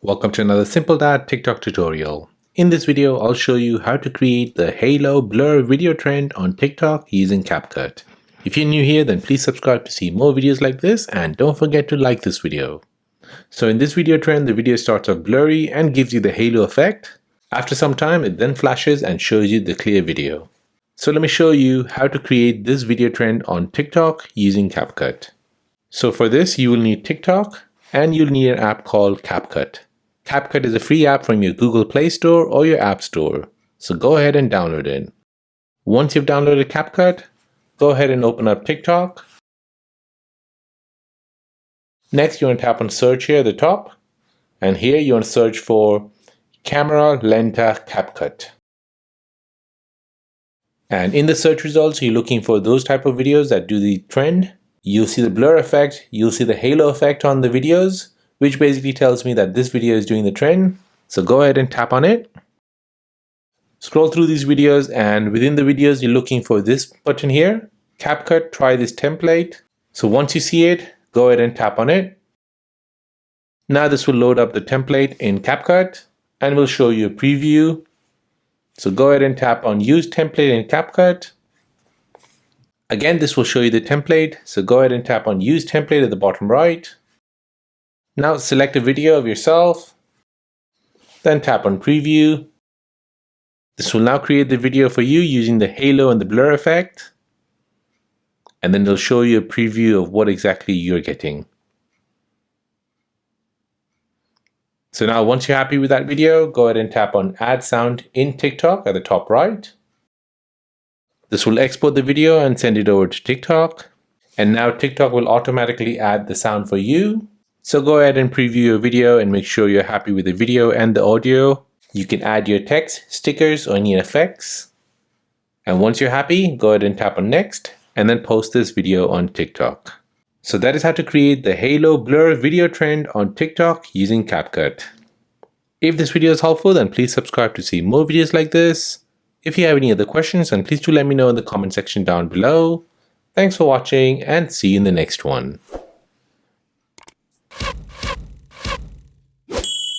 Welcome to another Simple Dad TikTok tutorial. In this video, I'll show you how to create the halo blur video trend on TikTok using Capcut. If you're new here, then please subscribe to see more videos like this and don't forget to like this video. So in this video trend, the video starts off blurry and gives you the halo effect. After some time, it then flashes and shows you the clear video. So let me show you how to create this video trend on TikTok using Capcut. So for this, you will need TikTok and you'll need an app called Capcut. Capcut is a free app from your Google Play Store or your App Store, so go ahead and download it. Once you've downloaded Capcut, go ahead and open up TikTok. Next, you want to tap on search here at the top, and here you want to search for Camera Lenta Capcut. And in the search results, you're looking for those type of videos that do the trend. You'll see the blur effect, you'll see the halo effect on the videos, which basically tells me that this video is doing the trend. So go ahead and tap on it. Scroll through these videos, and within the videos, you're looking for this button here, Capcut, try this template. So once you see it, go ahead and tap on it. Now this will load up the template in Capcut and will show you a preview. So go ahead and tap on use template in Capcut. Again, this will show you the template. So go ahead and tap on use template at the bottom right. Now select a video of yourself, then tap on preview. This will now create the video for you using the halo and the blur effect. And then it'll show you a preview of what exactly you're getting. So now once you're happy with that video, go ahead and tap on add sound in TikTok at the top right. This will export the video and send it over to TikTok. And now TikTok will automatically add the sound for you. So go ahead and preview your video and make sure you're happy with the video and the audio. You can add your text, stickers, or any effects. And once you're happy, go ahead and tap on next and then post this video on TikTok. So that is how to create the halo blur video trend on TikTok using Capcut. If this video is helpful, then please subscribe to see more videos like this. If you have any other questions, then please do let me know in the comment section down below. Thanks for watching and see you in the next one.